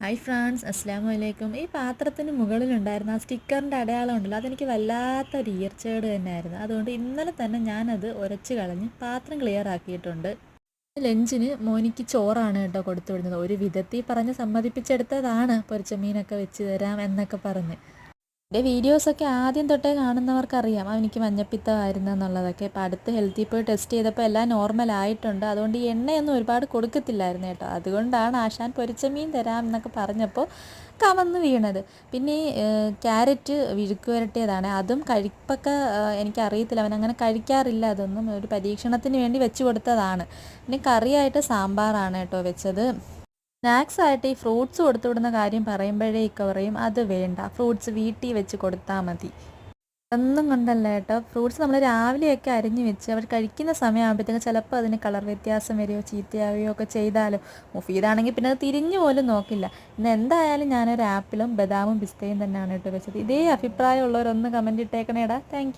Hi friends, അസ്സലാമു അലൈക്കും. ഈ പാത്രത്തിന് മുകളിലുണ്ടായിരുന്ന ആ സ്റ്റിക്കറിൻ്റെ അടയാളം ഉണ്ടല്ലോ, അതെനിക്ക് വല്ലാത്തൊരു ഈർച്ചയോട് തന്നെയായിരുന്നു. അതുകൊണ്ട് ഇന്നലെ തന്നെ ഞാനത് ഉരച്ച് കളഞ്ഞ് പാത്രം ക്ലിയർ ആക്കിയിട്ടുണ്ട്. ലഞ്ചിന് മോനിക്ക് ചോറാണ് കേട്ടോ കൊടുത്തു വിടുന്നത്. ഒരു വിധത്തിൽ പറഞ്ഞ് സമ്മതിപ്പിച്ചെടുത്തതാണ്, പൊരിച്ച മീനൊക്കെ വെച്ച് തരാം എന്നൊക്കെ പറഞ്ഞ്. എൻ്റെ വീഡിയോസൊക്കെ ആദ്യം തൊട്ടേ കാണുന്നവർക്കറിയാം അവനിക്ക് മഞ്ഞപ്പിത്തമായിരുന്നു എന്നുള്ളതൊക്കെ. ഇപ്പം അടുത്ത് ഹെൽത്തിൽ പോയി ടെസ്റ്റ് ചെയ്തപ്പോൾ എല്ലാം നോർമലായിട്ടുണ്ട്. അതുകൊണ്ട് ഈ എണ്ണയൊന്നും ഒരുപാട് കൊടുക്കത്തില്ലായിരുന്നു കേട്ടോ. അതുകൊണ്ടാണ് ആശാൻ പൊരിച്ച മീൻ തരാം എന്നൊക്കെ പറഞ്ഞപ്പോൾ കമന്ന് വീണത്. പിന്നെ ഈ ക്യാരറ്റ് വിഴുക്ക് വരട്ടിയതാണ്. അതും കഴിപ്പൊക്കെ എനിക്കറിയത്തില്ല, അവനങ്ങനെ കഴിക്കാറില്ല. അതൊന്നും ഒരു പരീക്ഷണത്തിന് വേണ്ടി വെച്ച് കൊടുത്തതാണ്. പിന്നെ കറിയായിട്ട് സാമ്പാറാണ് കേട്ടോ വെച്ചത്. സ്നാക്സായിട്ട് ഈ ഫ്രൂട്ട്സ് കൊടുത്തു വിടുന്ന കാര്യം പറയുമ്പോഴേക്ക് പറയും അത് വേണ്ട, ഫ്രൂട്ട്സ് വീട്ടിൽ വെച്ച് കൊടുത്താൽ മതി. ഒന്നും കൊണ്ടല്ല കേട്ടോ. ഫ്രൂട്ട്സ് നമ്മൾ രാവിലെയൊക്കെ അരിഞ്ഞ് വെച്ച് അവർ കഴിക്കുന്ന സമയമാകുമ്പോഴത്തേക്കും ചിലപ്പോൾ അതിന് കളർ വ്യത്യാസം വരികയോ ചീത്തയാവുകയോ ഒക്കെ ചെയ്താലോ. മുഫീദാണെങ്കിൽ പിന്നെ അത് തിരിഞ്ഞു പോലും നോക്കില്ല. ഇന്ന് എന്തായാലും ഞാനൊരു ആപ്പിളും ബദാമും പിസ്തയും തന്നെയാണ് കേട്ടോ വെച്ചത്. ഇതേ അഭിപ്രായമുള്ളവരൊന്ന് കമൻറ്റ് ഇട്ടേക്കണേടാ. Thank U.